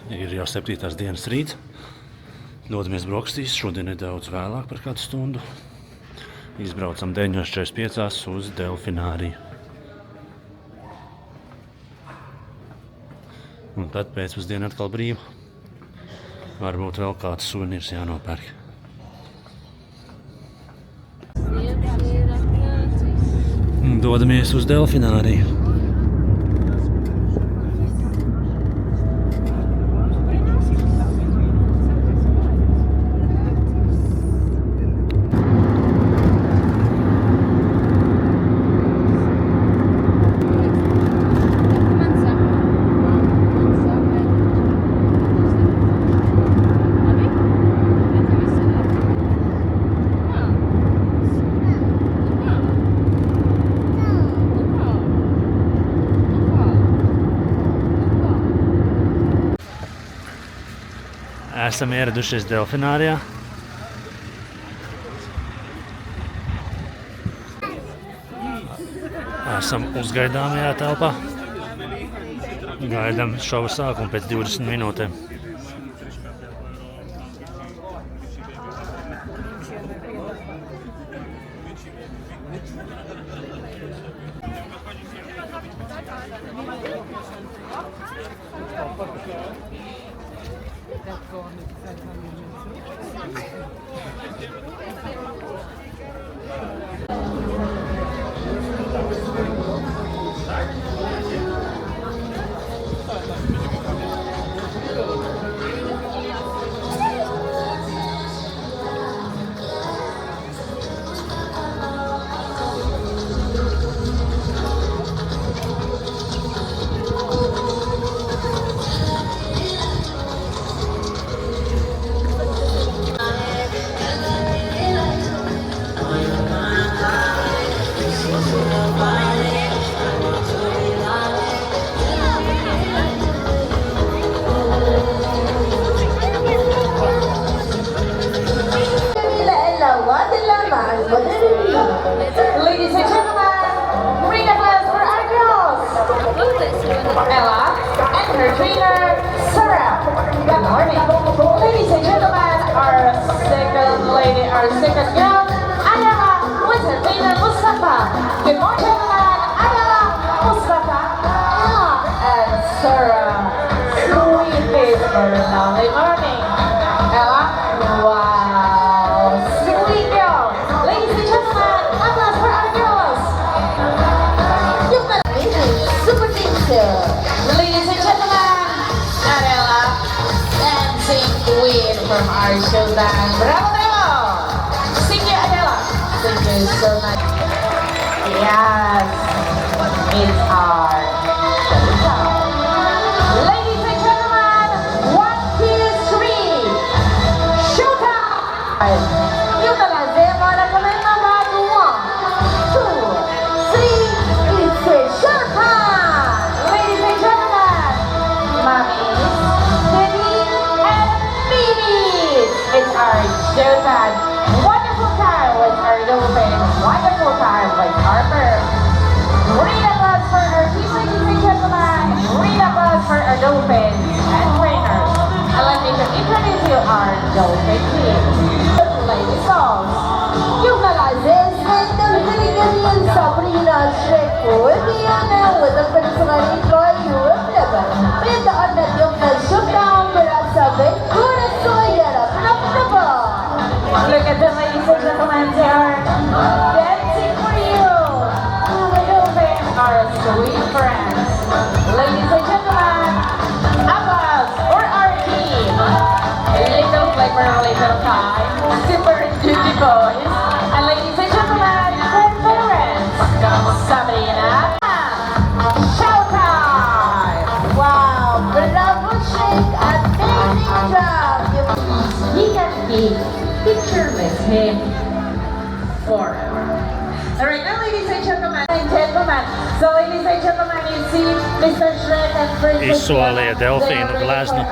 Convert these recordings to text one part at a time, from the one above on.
Ir jau 7. dienas rīts. Dodamies brokastīs, šodien nedaudz vēlāk par kādu stundu. Izbraucam 9:45 uz delfināriju. Un tad pēcpusdiena atkal brīva. Varbūt vēl kāds suvenīrs jānopērk. Dodamies uz delfināriju. Esam ieradušies delfinārijā. Esam uzgaidāmajā telpā. Gaidām šova sākumu pēc 20 minūtēm. Ladies and gentlemen, ring a glass for our girls, Ella and her trainer, Sarah. Good morning. Ladies and gentlemen, our second girl, Ayala, with her trainer, Mustafa. Good morning, gentlemen, Ayala, Mustafa, Ella, and Sarah. Sweet face for a lovely morning. Ella, wow, sweet girl. Ladies and gentlemen, a glass for our girls. Super teacher. Ladies and gentlemen, Adela, dancing queen from our showtime. Bravo, bravo. Thank you, Adela. Thank you so much. Yes, it's our showtime. Ladies and gentlemen, 1, 2, 3, showtime. You can agora começando a 1, 2, 3, it's showtime. Ladies and gentlemen, mommies, daddies, and babies, it's our showtime. Wonderful time with our dolphin, wonderful time with our bird. Read applause for our team, ladies and gentlemen. Read applause for our dolphins and trainers. Allow me to introduce you our dolphin team. Ladies songs. Yuka Lazes and the Filipinian Sabrina Shrek with the personal employee with never. With the honor of the showdown with us a bit good as look at the ladies and gentlemen, they are dancing for you. The dolphins are sweet friends. Ladies and gentlemen, applause for our team. Little flavor, little time, super duty boys. And ladies and gentlemen, her parents, Sabrina. Showtime! Wow, bravo shake, amazing job. He can be picture with him forever. Alright, now ladies and gentlemen, so ladies and gentlemen, you see Mr. Shrek and Princess Izsolīja delfīnu gleznu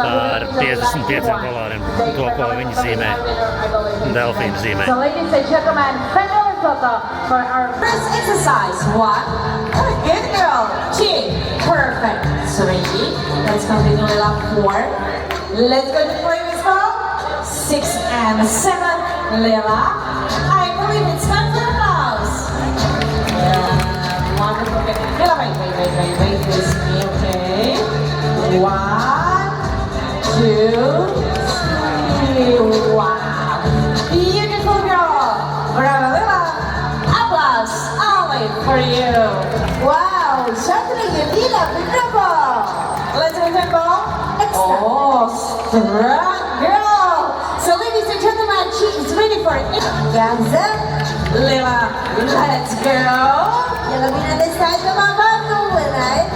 par $55. To, ko viņi zīmē. Delfīnu zīmē. So ladies and gentlemen, family photo for our first exercise. 1, good girl. 2, perfect. 3, Let's continue with lap 4. Let's go to previous ball. 6 and 7. Leila. I believe it's time for the mouse. Yeah, wonderful. Okay. Leila, wait with me, okay? 1, 2, 3. Wow. Beautiful girl. Bravo, Leila. Applause only for you. Wow, شاطرة جميلة بالربع. Let's return ball. Oh, strong girl. So ladies and gentlemen, she is ready for it. جاهزة؟ Leila, let's go. يلا بينا نستعد مع بعض ونعد.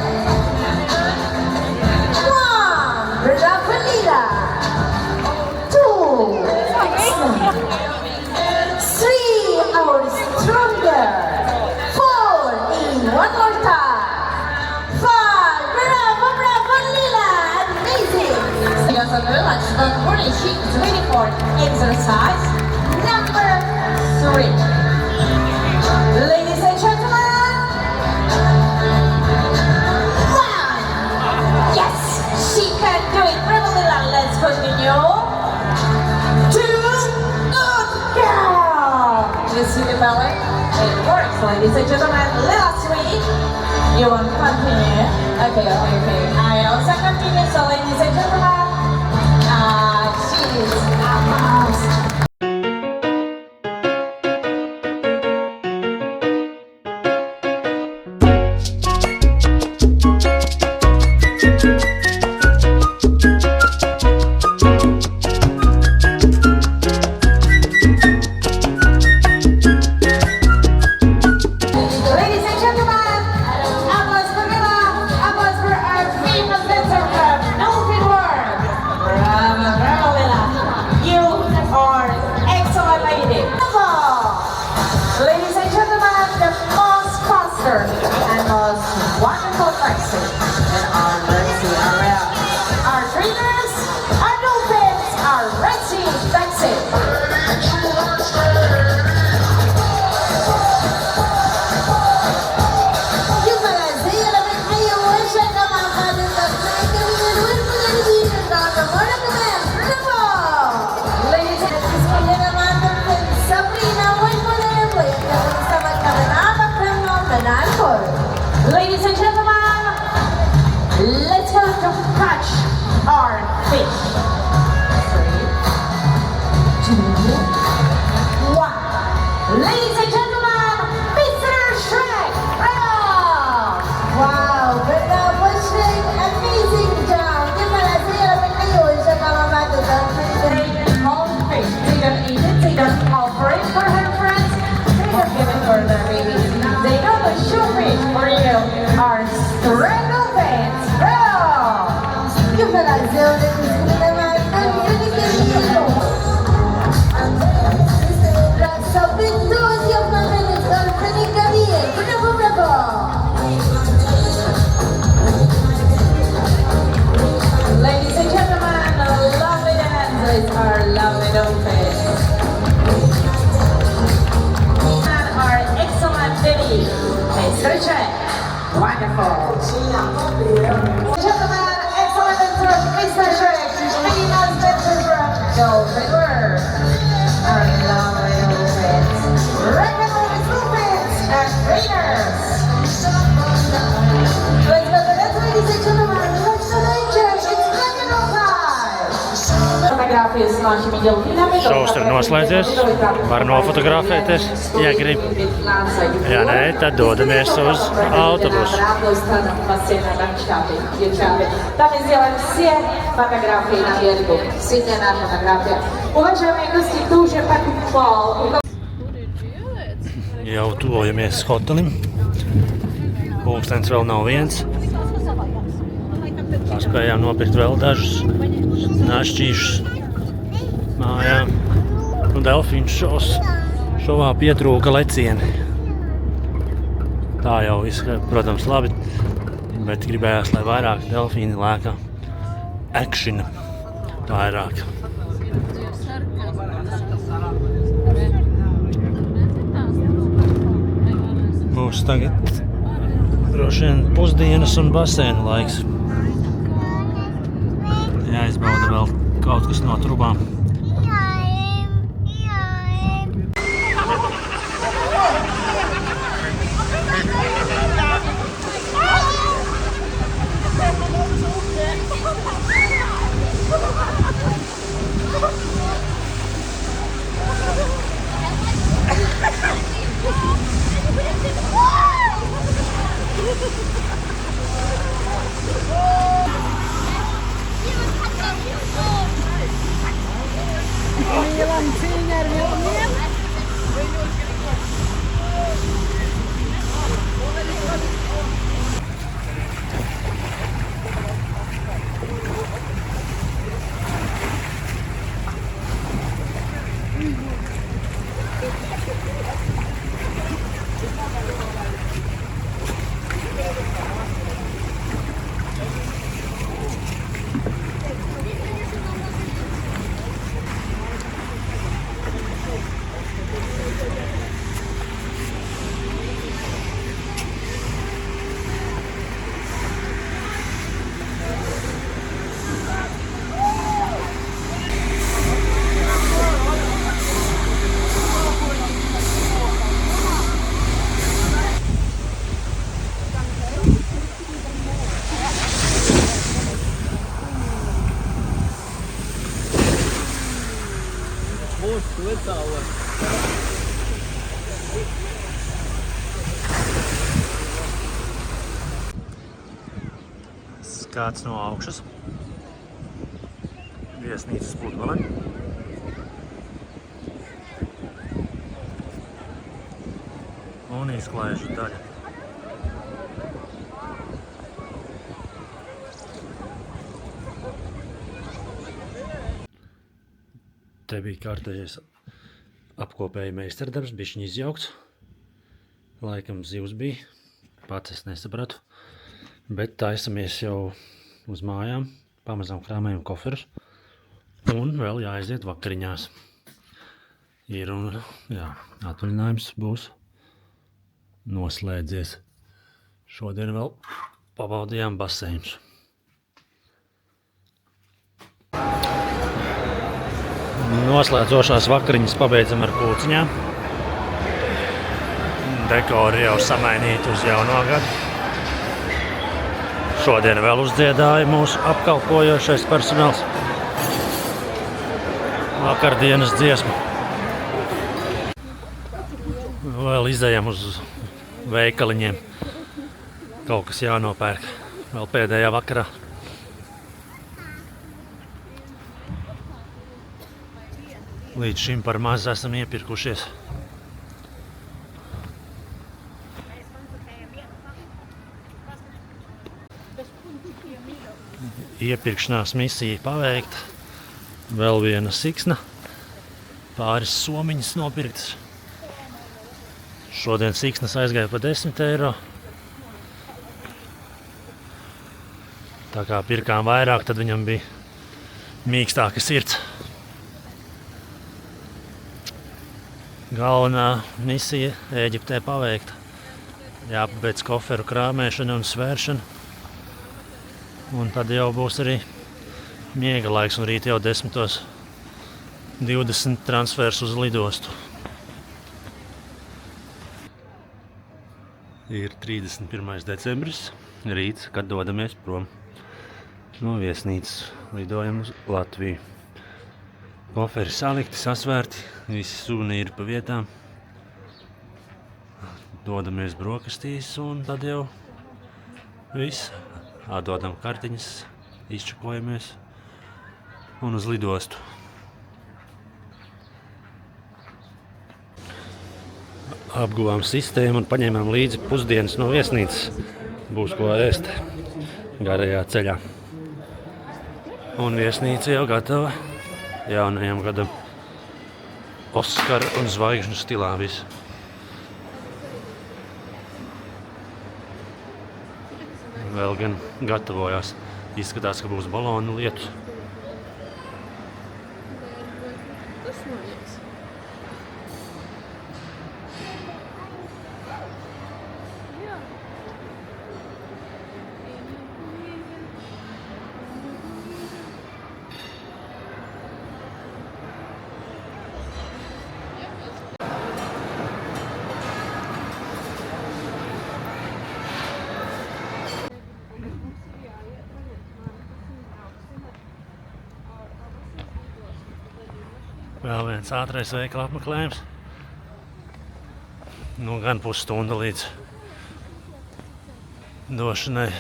1 برافو ليلى. 2 3 our stronger. 4 in one more time. 5 bravo Lila. Amazing. Yes, and relax. Don't worry, she is ready for exercise number 3. Ladies and gentlemen, 1. Yes, she can do it. Bravo, Leila. Let's continue. 2. Good girl. You see the ballet? It works, ladies and gentlemen. Leila 3. You want to continue? Okay. I also continue. So, ladies and gentlemen, she's a mouse. Ladies and gentlemen, applause for Leila, applause for our famous dancer from Northern World. Bravo, Leila. You are excellent lady. Bravo. Ladies and gentlemen, the most concert and most wonderful person in our Mercy area. Our trainers, our dolphins, our Mercy taxi. Ladies and gentlemen, let's go to catch our fish. 3, 2, 1. Ladies and gentlemen, Mr. Shrek. واو برافو شريك amazing job. كيف الأسئلة بالحلوة إن شاء الله ما They home fish. They don't eat it. They don't offer it for her friends. They don't give it for their babies. They know the shoe fish for you are strangle veins. كيف الأسئلة بالنسبة لنا Ladies and gentlemen, lovely dancers are lovely dolphins. And our excellent baby, Mr. Chen. Wonderful. Gentlemen, excellent dancer, Mr. Chen. Famous dancer from Dolphin World. Our lovely dolphins. Recognized dolphins and trainers. Let's go to the dance, ladies and gentlemen. Let's go to it's Dragon time. Fotogrāfijas no šīm delfīnām. Šovs ir noslēdzies. Var nofotografēties, ja grib. Ja nē, tad dodamies uz autobusu. Там сделаем все фотографии на берегу. Священная фотография. Уважаемые гости, кто уже покупал? Jau tuvojamies hotelim. Pulkstenis vēl nav viens. Paspējām nopirkt vēl dažus našķīšus mājām. Delfīnu šovā pietrūka lecieni. Tā jau viss, protams, labi, bet gribējās, lai vairāk delfīni lēkā. Akšina vairāk. Būs tagad droši vien pusdienas un baseina laiks. kaut kas no trubām. Skats no augšas. Viesnīcas pludmale. Un izklaižu daļa. Te bija kārtējais apkopēja meistardarbs, bišķiņ izjaukts. Laikam zivs bija, pats es nesapratu. Bet taisamies jau uz mājām, pamazām krāmējam koferus. Un vēl jāaiziet vakariņās. Ir un, jā, atvaļinājums būs noslēdzies. Šodien vēl pabaudījām baseinus. Noslēdzošās vakariņas pabeidzam ar kūciņām. Dekori jau samainīti uz jauno gadu. Šodien vēl uzdziedāja mūsu apkalpojošais personāls. Vakardienas dziesmu. Vēl izejam uz veikaliņiem. Kaut kas jānopērk. Vēl pēdējā vakarā. Līdz šim par maz esam iepirkušies. Iepirkšanās misija paveikta. Vēl viena siksna. Pāris somiņas nopirktas. Šodien siksnas aizgāja pa 10 eiro. Tā kā pirkām vairāk, tad viņam bija mīkstāka sirds. Galvenā misija Ēģiptē paveikta. Jāpabeidz koferu krāmēšana un svēršana. Un tad jau būs arī miega laiks, un rīt jau 10:20 transfers uz lidostu. Ir 31. decembris, rīts, kad dodamies prom no viesnīcas. Lidojam uz Latviju. Koferi salikti, sasvērti, visi suvenīri pa vietām. Dodamies brokastīs un tad jau viss. Atdodam kartiņas, izčakojamies un uz lidostu. Apguvām sistēmu un paņēmām līdzi pusdienas no viesnīcas. Būs ko ēst garajā ceļā. Un viesnīca jau gatava jaunajam gadam. Oskara un zvaigžņu stilā viss. Vēl gan gatavojās. Izskatās, ka būs balonu lietu. Vēl viens ātrais veikala apmeklējums. Nu, gan pusstunda līdz došanai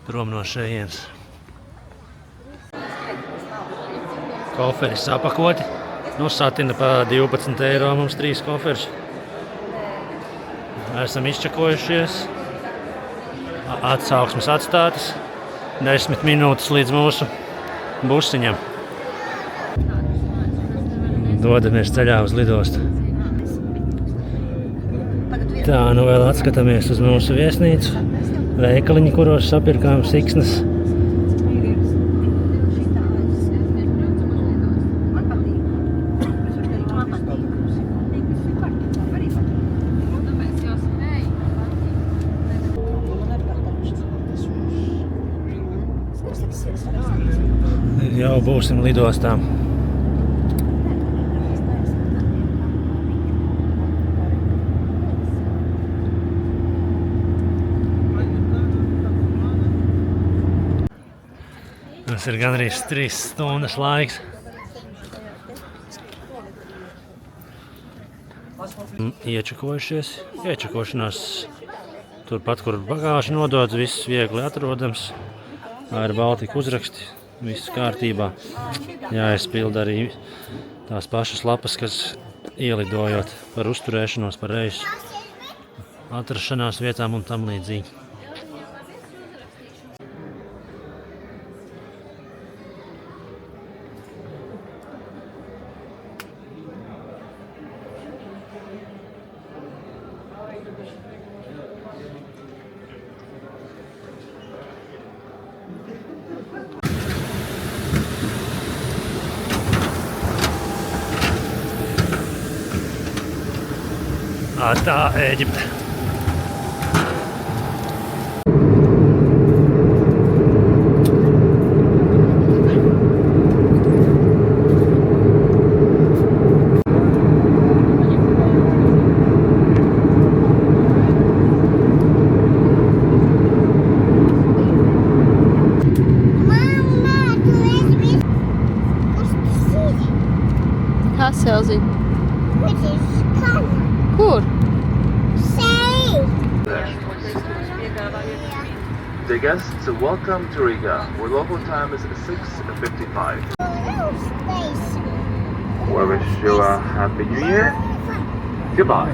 prom no šejienes. Koferi sapakoti. Nu, satina pa 12 eiro mums 3 koferus. Esam izčakojušies. Atsauksmes atstātas. 10 minūtes līdz mūsu busiņam. Dodamies ceļā uz lidostu. Tā, nu vēl atskatāmies uz mūsu viesnīcu. Veikaliņi, kuros sapirkām siksnas. Jau būsim lidostā. Tas ir gandrīz 3 stundas laiks. Iečakojušies. Iečakošanās turpat, kur bagāža nodots, viss viegli atrodams. Ar Baltiku uzraksti, viss kārtībā. Jāizpilda arī tās pašas lapas, kas ielidojot par uzturēšanos, par reisu atrašanās vietām un tam līdzīgi. Tā Ēģipte. Kas jau zina? Kur? Dear guests, welcome to Riga, where local time is 6:55. We wish you a happy new year. Goodbye.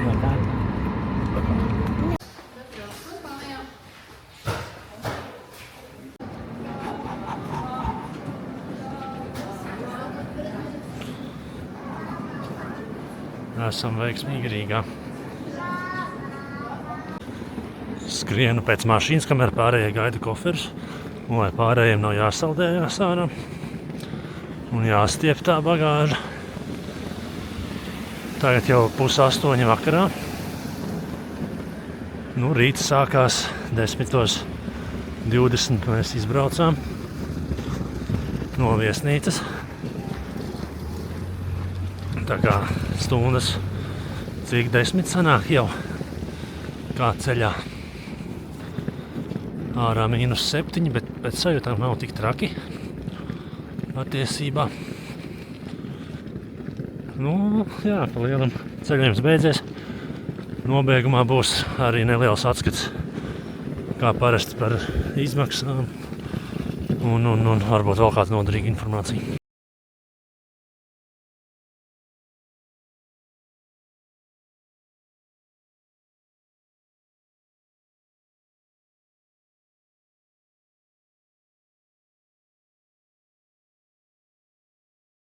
Esam veiksmīgi Rīgā. Skrienu pēc mašīnas, kamēr pārējie gaida koferus. Un lai pārējiem nav jāsaldējās ārā. Un jāstiep tā bagāža. Tagad jau 7:30 vakarā. Nu, rīts sākās 10:20. Mēs izbraucām no viesnīcas. Tā kā stundas, cik 10 sanāk jau kā ceļā. Ārā -7, bet pēc sajūtām nav tik traki patiesībā. Nu, jā, pa lielam ceļojums beidzies. Nobeigumā būs arī neliels atskats, kā parasti par izmaksām un varbūt vēl kāda noderīga informācija.